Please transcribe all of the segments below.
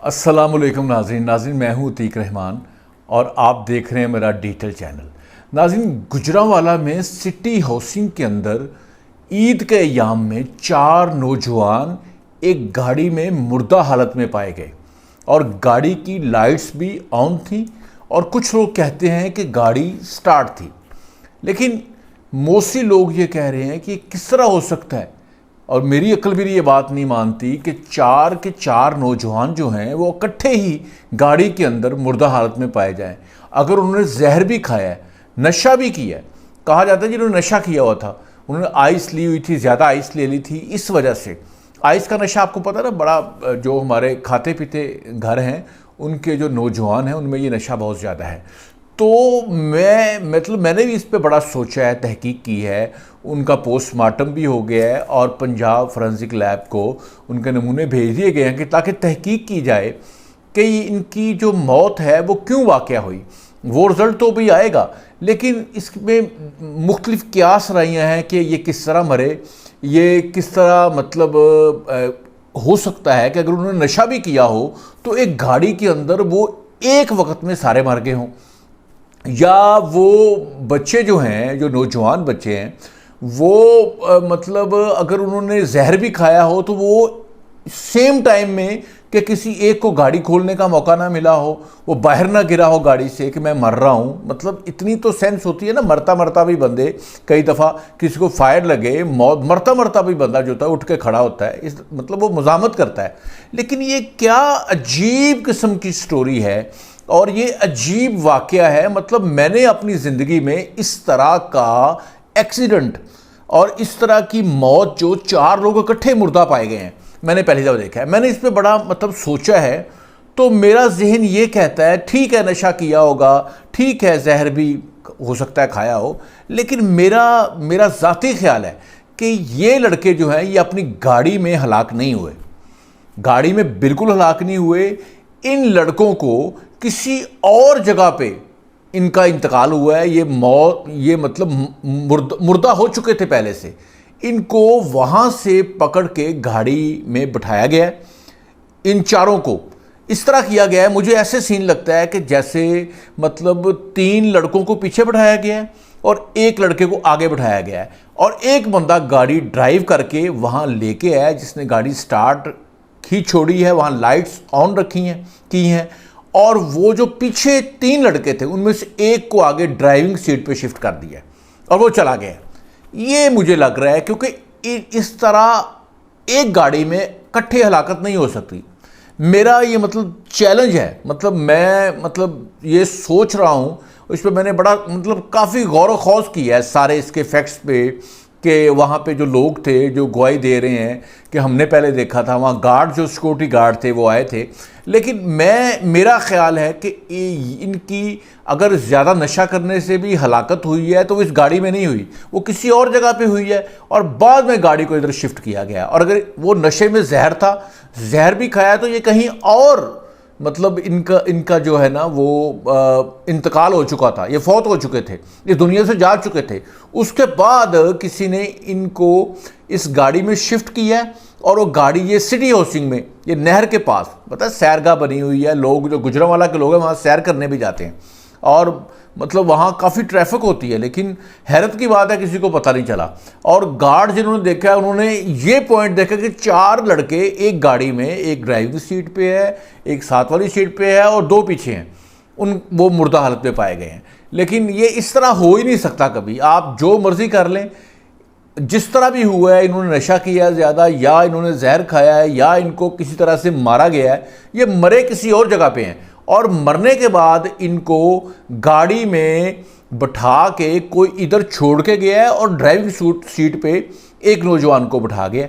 अस्सलामुअलैकुम नाज़रीन मैं हूँ अतीक रहमान और आप देख रहे हैं मेरा डिटेल चैनल। नाज़रीन, गुजरांवाला में सिटी हाउसिंग के अंदर ईद के अयाम में 4 नौजवान एक गाड़ी में मुर्दा हालत में पाए गए और गाड़ी की लाइट्स भी ऑन थी और कुछ लोग कहते हैं कि गाड़ी स्टार्ट थी, लेकिन मोस्टली लोग ये कह रहे हैं कि किस तरह हो सकता है। और मेरी अक्ल भी ये बात नहीं मानती कि 4 के 4 नौजवान जो हैं वो इकट्ठे ही गाड़ी के अंदर मुर्दा हालत में पाए जाएं। अगर उन्होंने जहर भी खाया है, नशा भी किया है, कहा जाता है जिन्होंने नशा किया हुआ था, उन्होंने आइस ली हुई थी, ज़्यादा आइस ले ली थी, इस वजह से आइस का नशा आपको पता है ना, बड़ा जो हमारे खाते पीते घर हैं उनके जो नौजवान हैं उनमें ये नशा बहुत ज़्यादा है। तो मैंने भी इस पे बड़ा सोचा है, तहकीक की है, उनका पोस्टमार्टम भी हो गया है और पंजाब फोरेंसिक लैब को उनके नमूने भेज दिए गए हैं कि ताकि तहकीक की जाए कि इनकी जो मौत है वो क्यों वाक़या हुई। वो रिज़ल्ट तो भी आएगा, लेकिन इसमें मुख्तलिफ़ क़ियास राइयाँ हैं कि ये किस तरह मरे, ये किस तरह हो सकता है कि अगर उन्होंने नशा भी किया हो तो एक गाड़ी के अंदर वो एक वक्त में सारे मर गए हों, या वो बच्चे जो हैं, जो नौजवान बच्चे हैं, वो अगर उन्होंने जहर भी खाया हो तो वो सेम टाइम में कि किसी एक को गाड़ी खोलने का मौका ना मिला हो, वो बाहर ना गिरा हो गाड़ी से कि मैं मर रहा हूँ। इतनी तो सेंस होती है ना, मरता मरता भी बंदे, कई दफ़ा किसी को फायर लगे, मौत मरता मरता भी बंदा जो होता है उठ के खड़ा होता है, वो मुज़ामत करता है। लेकिन ये क्या अजीब किस्म की स्टोरी है और ये अजीब वाक़या है। मैंने अपनी ज़िंदगी में इस तरह का एक्सीडेंट और इस तरह की मौत जो 4 लोग इकट्ठे मुर्दा पाए गए हैं, मैंने पहली दफ़ा देखा है। मैंने इस पे बड़ा सोचा है, तो मेरा जहन ये कहता है ठीक है नशा किया होगा, ठीक है जहर भी हो सकता है खाया हो, लेकिन मेरा ज़ाती ख्याल है कि ये लड़के जो हैं ये अपनी गाड़ी में हलाक नहीं हुए, गाड़ी में बिल्कुल हलाक नहीं हुए। इन लड़कों को किसी और जगह पे इनका इंतकाल हुआ है। ये मुर्दा हो चुके थे पहले से, इनको वहाँ से पकड़ के गाड़ी में बिठाया गया। इन 4 को इस तरह किया गया है, मुझे ऐसे सीन लगता है कि जैसे 3 लड़कों को पीछे बिठाया गया है और 1 लड़के को आगे बिठाया गया है और एक बंदा गाड़ी ड्राइव करके वहाँ लेके आया, जिसने गाड़ी स्टार्ट ही छोड़ी है, वहाँ लाइट्स ऑन की हैं और वो जो पीछे 3 लड़के थे उनमें से एक को आगे ड्राइविंग सीट पे शिफ्ट कर दिया और वो चला गया। ये मुझे लग रहा है क्योंकि इस तरह एक गाड़ी में इकट्ठे हलाकत नहीं हो सकती। मेरा ये चैलेंज है, मैं ये सोच रहा हूँ, इस पर मैंने बड़ा काफ़ी गौर व खौज किया है सारे इसके फैक्ट्स पे कि वहाँ पे जो लोग थे जो गवाही दे रहे हैं कि हमने पहले देखा था, वहाँ गार्ड जो सिक्योरिटी गार्ड थे वो आए थे, लेकिन मेरा ख्याल है कि इनकी अगर ज़्यादा नशा करने से भी हलाकत हुई है तो वो इस गाड़ी में नहीं हुई, वो किसी और जगह पे हुई है और बाद में गाड़ी को इधर शिफ्ट किया गया। और अगर वो नशे में जहर था, जहर भी खाया, तो ये कहीं और इनका जो है ना वो इंतकाल हो चुका था, ये फौत हो चुके थे, ये दुनिया से जा चुके थे। उसके बाद किसी ने इनको इस गाड़ी में शिफ्ट किया और वो गाड़ी ये सिटी हाउसिंग में, ये नहर के पास पता है सैरगाह बनी हुई है, लोग जो गुजरांवाला के लोग हैं वहाँ सैर करने भी जाते हैं और वहाँ काफ़ी ट्रैफिक होती है, लेकिन हैरत की बात है किसी को पता नहीं चला। और गार्ड जिन्होंने देखा उन्होंने ये पॉइंट देखा कि 4 लड़के एक गाड़ी में, एक ड्राइविंग सीट पे है, एक साथ वाली सीट पे है और 2 पीछे हैं, वो मुर्दा हालत में पाए गए हैं। लेकिन ये इस तरह हो ही नहीं सकता कभी, आप जो मर्जी कर लें, जिस तरह भी हुआ है, इन्होंने नशा किया है ज़्यादा या इन्होंने जहर खाया है या इनको किसी तरह से मारा गया है, ये मरे किसी और जगह पे हैं और मरने के बाद इनको गाड़ी में बिठा के कोई इधर छोड़ के गया है और ड्राइविंग सीट पे एक नौजवान को बिठा गया।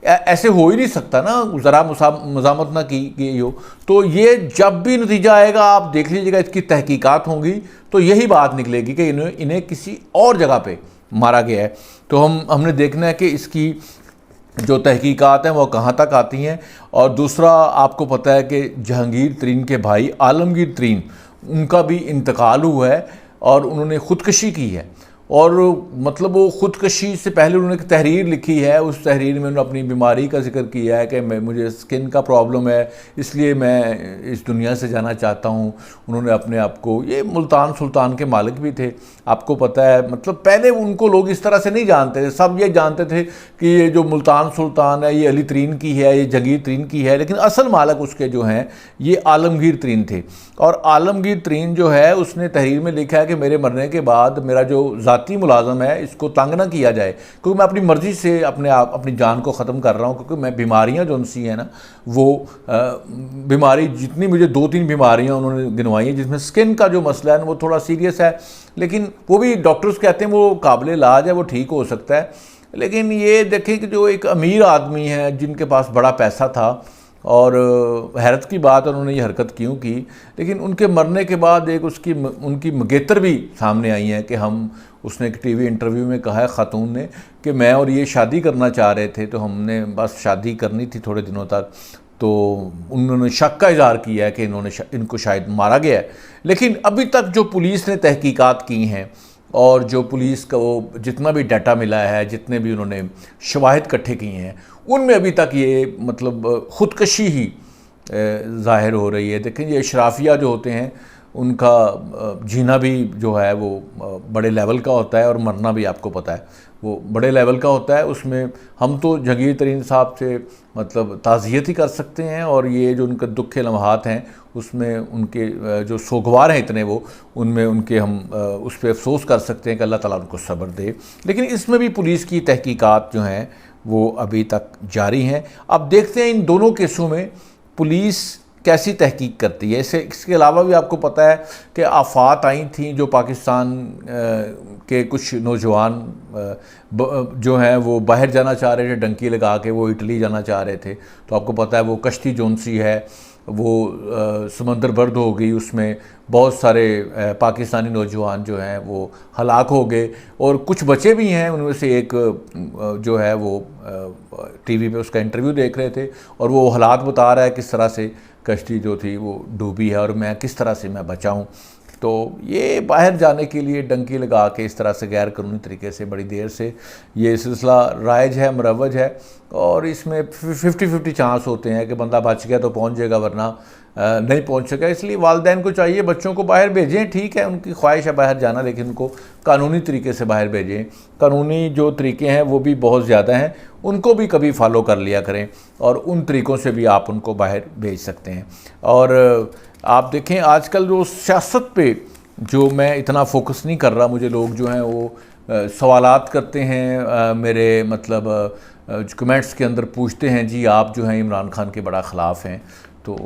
ऐसे हो ही नहीं सकता ना, ज़रा मज़ामत ना की गई हो। तो ये जब भी नतीजा आएगा आप देख लीजिएगा, इसकी तहकीकात होंगी तो यही बात निकलेगी कि इन्हें किसी और जगह पे मारा गया है। तो हमने देखना है कि इसकी जो तहकीकात हैं वो कहाँ तक आती हैं। और दूसरा, आपको पता है कि जहांगीर तरीन के भाई आलमगीर तरीन, उनका भी इंतकाल हुआ है और उन्होंने ख़ुदकशी की है और मतलब वो ख़ुदकशी से पहले उन्होंने एक तहरीर लिखी है, उस तहरीर में उन्होंने अपनी बीमारी का जिक्र किया है कि मुझे स्किन का प्रॉब्लम है, इसलिए मैं इस दुनिया से जाना चाहता हूँ। उन्होंने अपने आप को, ये मुल्तान सुल्तान के मालिक भी थे, आपको पता है, मतलब पहले उनको लोग इस तरह से नहीं जानते थे, सब ये जानते थे कि ये जो मुल्तान सुल्तान है ये अली तरीन की है, ये जगीर तरीन की है, लेकिन असल मालिक उसके जो हैं ये आलमगीर तरीन थे। और आलमगीर तरीन जो है उसने तहरीर में लिखा है कि मेरे मरने के बाद मेरा जो ज़ाती मुलाजम है इसको तंग ना किया जाए, क्योंकि मैं अपनी मर्ज़ी से अपनी जान को ख़त्म कर रहा हूँ, क्योंकि मैं बीमारियाँ जो उनसी हैं ना, वो बीमारी जितनी मुझे 2-3 बीमारियाँ उन्होंने गिनवाई हैं, जिसमें स्किन का जो मसला है ना वो थोड़ा सीरियस है, लेकिन वो भी डॉक्टर्स कहते हैं वो काबिल इलाज है, वो ठीक हो सकता है। लेकिन ये देखें कि जो एक अमीर आदमी है जिनके पास बड़ा पैसा था, और हैरत की बात उन्होंने ये हरकत क्यों की, लेकिन उनके मरने के बाद एक उनकी मंगेतर भी सामने आई हैं कि उसने एक टीवी इंटरव्यू में कहा है खातून ने कि मैं और ये शादी करना चाह रहे थे, तो हमने बस शादी करनी थी थोड़े दिनों तक, तो उन्होंने शक का इज़हार किया है कि इनको शायद मारा गया है। लेकिन अभी तक जो पुलिस ने तहकीकात की हैं और जो पुलिस का वो जितना भी डाटा मिला है, जितने भी उन्होंने शवाहिद इकट्ठे किए हैं, उनमें अभी तक ये मतलब ख़ुदकशी ही ज़ाहिर हो रही है। देखें, ये अशराफिया जो होते हैं उनका जीना भी जो है वो बड़े लेवल का होता है, और मरना भी आपको पता है वो बड़े लेवल का होता है। उसमें हम तो जगीर तरीन साहब से मतलब ताज़ियत ही कर सकते हैं, और ये जो उनके दुख के लम्हात हैं उसमें उनके जो सोगवार हैं इतने वो, उनमें उनके हम उस पर अफसोस कर सकते हैं कि अल्लाह ताला उनको सब्र दे। लेकिन इसमें भी पुलिस की तहकीकात जो हैं वो अभी तक जारी हैं। अब देखते हैं इन दोनों केसों में पुलिस कैसी तहकीक करती है। इसके अलावा भी आपको पता है कि आफात आई थी, जो पाकिस्तान के कुछ नौजवान जो हैं वो बाहर जाना चाह रहे थे, डंकी लगा के वो इटली जाना चाह रहे थे, तो आपको पता है वो कश्ती जोनसी है वो समंदर बर्द हो गई, उसमें बहुत सारे पाकिस्तानी नौजवान जो हैं वो हलाक हो गए, और कुछ बचे भी हैं। उनमें से एक जो है वो टीवी पे उसका इंटरव्यू देख रहे थे, और वो हालात बता रहा है किस तरह से कश्ती जो थी वो डूबी है और मैं किस तरह से मैं बचा हूँ। तो ये बाहर जाने के लिए डंकी लगा के इस तरह से गैर कानूनी तरीके से बड़ी देर से ये सिलसिला राइज है, मुरवज है, और इसमें 50-50 चांस होते हैं कि बंदा बच गया तो पहुंच जाएगा, वरना नहीं पहुंच सका। इसलिए वालिदैन को चाहिए बच्चों को बाहर भेजें, ठीक है उनकी ख्वाहिश है बाहर जाना, लेकिन उनको कानूनी तरीके से बाहर भेजें। कानूनी जो तरीके हैं वो भी बहुत ज़्यादा हैं, उनको भी कभी फॉलो कर लिया करें, और उन तरीक़ों से भी आप उनको बाहर भेज सकते हैं। और आप देखें आजकल जो सियासत पे जो मैं इतना फोकस नहीं कर रहा, मुझे लोग जो हैं वो सवालात करते हैं, मेरे मतलब कमेंट्स के अंदर पूछते हैं जी आप जो हैं इमरान खान के बड़ा ख़िलाफ़ हैं। तो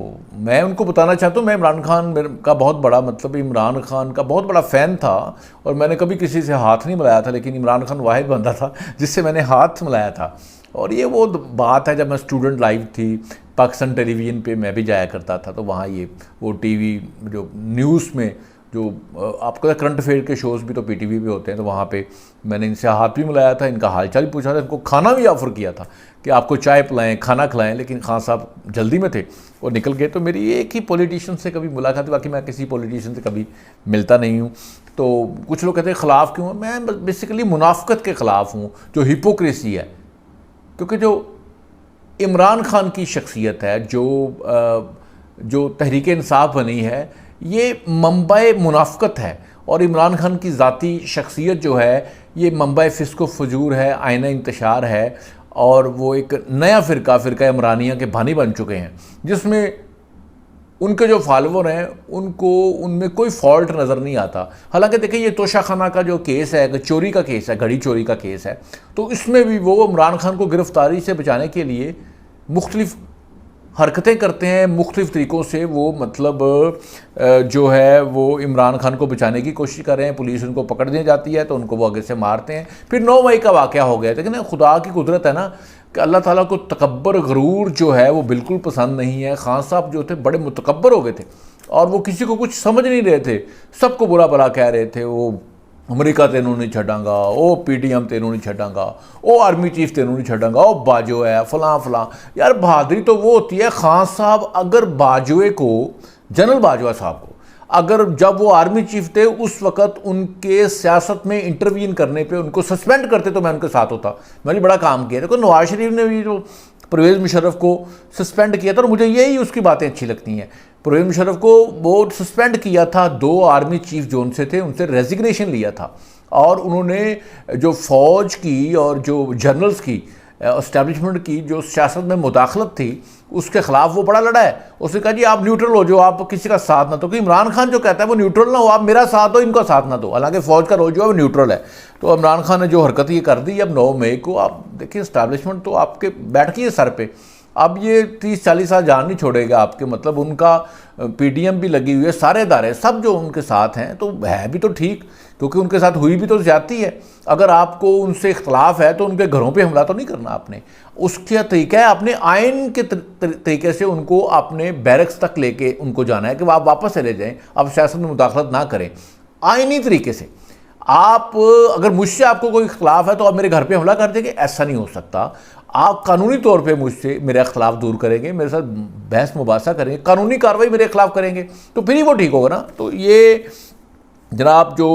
मैं उनको बताना चाहता हूँ मैं इमरान खान का बहुत बड़ा मतलब इमरान खान का बहुत बड़ा फ़ैन था, और मैंने कभी किसी से हाथ नहीं मिलाया था, लेकिन इमरान खान वाहिद बंदा था जिससे मैंने हाथ मिलाया था। और ये वो बात है जब मैं स्टूडेंट लाइफ थी, पाकिस्तान टेलीविज़न पे मैं भी जाया करता था, तो वहाँ ये वो टीवी जो न्यूज़ में जो आपको करंट अफेयर के शोज़ भी तो पीटीवी पे होते हैं, तो वहाँ पे मैंने इनसे हाथ भी मिलाया था, इनका हालचाल भी पूछा था, इनको खाना भी ऑफ़र किया था कि आपको चाय पिलाएं, खाना खिलाएं, लेकिन खान साहब जल्दी में थे और निकल गए। तो मेरी एक ही पॉलिटिशियन से कभी मुलाकात, बाकी मैं किसी पॉलिटिशियन से कभी मिलता नहीं हूँ। तो कुछ लोग कहते हैं ख़िलाफ़ क्यों, मैं बेसिकली मुनाफ़क़त के ख़िलाफ़ हूँ, जो हिपोक्रेसी है। क्योंकि जो इमरान खान की शख्सियत है, जो तहरीक इंसाफ बनी है, ये मंबा मुनाफ़क़त है, और इमरान खान की ज़ाती शख्सियत जो है ये मंबा फ़िस्क़ फ़ुजूर है, आइना इंतशार है, और वो एक नया फ़िरका इमरानिया के बानी बन चुके हैं, जिसमें उनके जो फॉलोवर हैं उनको उनमें कोई फॉल्ट नज़र नहीं आता। हालांकि देखिए ये तोशाखाना का जो केस है, चोरी का केस है, घड़ी चोरी का केस है, तो इसमें भी वो इमरान खान को गिरफ़्तारी से बचाने के लिए मुख्तलिफ़ हरकतें करते हैं, मुख्तलिफ़ तरीक़ों से वो मतलब जो है वो इमरान खान को बचाने की कोशिश कर रहे हैं। पुलिस उनको पकड़ने जाती है तो उनको वो आगे से मारते हैं। फिर 9 मई का वाक़या हो गया, लेकिन खुदा की कुदरत है ना कि अल्लाह ताला को तकब्बर गरूर जो है वो बिल्कुल पसंद नहीं है। खान साहब जो थे बड़े मुतकब्बर हो गए थे, और वो किसी को कुछ समझ नहीं रहे थे, सबको बुरा भला कह रहे थे। वो अमरीका तेनू नहीं छड़ांगा, ओ PTM तेनू नहीं छड़ांगा, ओ आर्मी चीफ तेनू नहीं छड़ांगा, ओ बाजो है फलां फलां। यार बहादुरी तो वो होती है, खान साहब अगर बाजवे को, जनरल बाजवा साहब को अगर जब वो आर्मी चीफ थे उस वक्त उनके सियासत में इंटरवीन करने पे उनको सस्पेंड करते तो मैं उनके साथ होता। मैंने बड़ा काम किया। देखो नवाज शरीफ ने भी जो परवेज़ मुशर्रफ को सस्पेंड किया था, और मुझे यही उसकी बातें अच्छी लगती हैं। परवेज़ मुशर्रफ को वो सस्पेंड किया था, 2 आर्मी चीफ जो उनसे थे उनसे रेजिग्नेशन लिया था, और उन्होंने जो फ़ौज की और जो जनरल्स की एस्टैब्लिशमेंट की जो सियासत में मुदाखलत थी उसके ख़िलाफ़ वो बड़ा लड़ा है। उसने कहा जी आप न्यूट्रल हो जाओ, आप किसी का साथ ना दो। क्योंकि इमरान खान जो कहता है वो न्यूट्रल ना हो, आप मेरा साथ दो, इनका साथ ना दो। हालांकि फ़ौज का रोल जो है वो न्यूट्रल है। तो इमरान खान ने जो हरकत ये कर दी, अब 9 मई को आप देखिए एस्टैब्लिशमेंट तो आपके बैठ गई है सर पे। अब ये 30-40 साल जान नहीं छोड़ेगा आपके, मतलब उनका पीडीएम भी लगी हुई है, सारे इदारे सब जो उनके साथ हैं, तो है भी तो ठीक, क्योंकि उनके साथ हुई भी तो ज़्यादती है। अगर आपको उनसे इख्तलाफ है तो उनके घरों पे हमला तो नहीं करना आपने। उसका तरीका है आपने आइन के तरीके से उनको अपने बैरक्स तक लेके उनको जाना है कि आप वापस चले जाएं, आप सियासत में मुदाखलत ना करें आइनी तरीके से। आप अगर मुझसे आपको कोई इख्तलाफ है तो आप मेरे घर पे हमला कर देंगे, ऐसा नहीं हो सकता। आप कानूनी तौर पे मुझसे मेरा इख्तलाफ दूर करेंगे, मेरे साथ बहस मुबासा करेंगे, कानूनी कार्रवाई मेरे खिलाफ करेंगे, तो फिर ही वो ठीक होगा ना। तो ये जनाब जो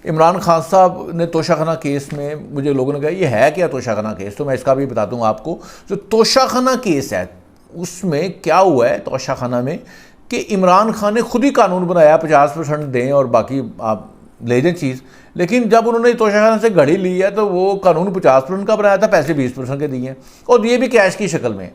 इमरान खान साहब ने तोशाखाना केस में, मुझे लोगों ने कहा ये है क्या तोशाखाना केस, तो मैं इसका भी बता दूंगा आपको। जो तोशाखाना केस है उसमें क्या हुआ है तोशाखाना में कि इमरान खान ने खुद ही कानून बनाया 50% दें और बाकी आप ले जाएं चीज़, लेकिन जब उन्होंने तोशाखाना से घड़ी ली है तो वो कानून 50% का बनाया था, पैसे 20% के दिए हैं, और दिए भी कैश की शक्ल में।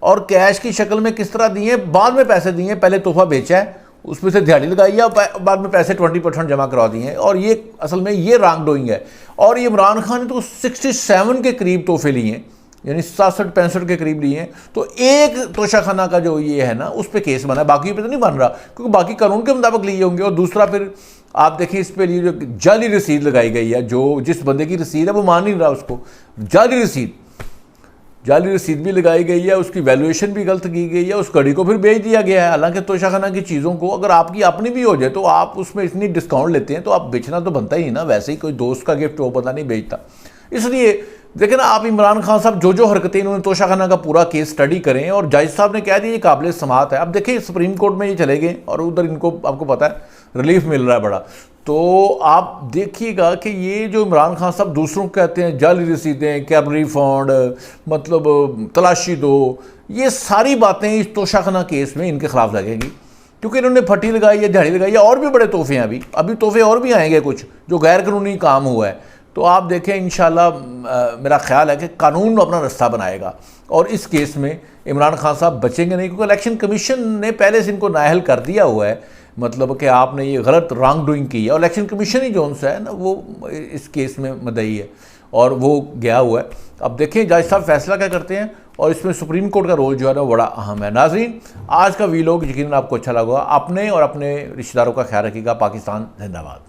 और कैश की शक्ल में किस तरह दिए, बाद में पैसे दिए, पहले तोहफा बेचा है, उसमें से दिहाड़ी लगाई है, और बाद में पैसे 20% जमा करवा दिए हैं। और ये असल में ये रॉन्ग डूइंग है। और ये इमरान खान ने तो 67 के करीब तोहफे लिए हैं, यानी 67-65 के करीब लिए हैं। तो एक तोशाखाना का जो ये है ना उस पर केस बना है, बाकी पे तो नहीं बन रहा, क्योंकि बाकी कानून के मुताबिक लिए होंगे। और दूसरा फिर आप देखिए इस पे लिए जो जाली रसीद लगाई गई है, जो जिस बंदे की रसीद है वो मान नहीं रहा उसको, जाली रसीद भी लगाई गई है, उसकी वैल्यूएशन भी गलत की गई है, उस घड़ी को फिर बेच दिया गया है। हालांकि तोशाखाना की चीज़ों को अगर आपकी अपनी भी हो जाए तो आप उसमें इतनी डिस्काउंट लेते हैं तो आप बेचना तो बनता ही ना, वैसे ही कोई दोस्त का गिफ्ट वो बंदा नहीं बेचता। इसलिए देखें ना आप इमरान खान साहब जो हरकतें इन्होंने तोशाखाना का पूरा केस स्टडी करें, और जज साहब ने कह दिया ये काबिल समात है। अब देखिए सुप्रीम कोर्ट में ये चले गए और उधर इनको आपको पता है रिलीफ मिल रहा है बड़ा। तो आप देखिएगा कि ये जो इमरान खान साहब दूसरों को कहते हैं जाली रसीदें, कैबरी फंड, मतलब तलाशी दो, ये सारी बातें इस तोशाखाना केस में इनके खिलाफ लगेंगी, क्योंकि इन्होंने फटी लगाई है, दिहाड़ी लगाई है, और भी बड़े तोहफे हैं। अभी तोहफे और भी आएंगे कुछ जो गैर कानूनी काम हुआ है। तो आप देखें इंशाल्लाह मेरा ख्याल है कि कानून अपना रास्ता बनाएगा और इस केस में इमरान खान साहब बचेंगे नहीं, क्योंकि इलेक्शन कमीशन ने पहले से इनको नाअहल कर दिया हुआ है, मतलब कि आपने ये गलत रॉन्ग डूइंग की है। और इलेक्शन कमीशन ही जो है ना वो इस केस में मदई है और वो गया हुआ है। अब देखें जज साहब फैसला क्या करते हैं, और इसमें सुप्रीम कोर्ट का रोल जो है ना बड़ा अहम है। नाज़रीन आज का वीलॉग यकीनन आपको अच्छा लगा, अपने और अपने रिश्तेदारों का ख्याल रखिएगा। पाकिस्तान जिंदाबाद।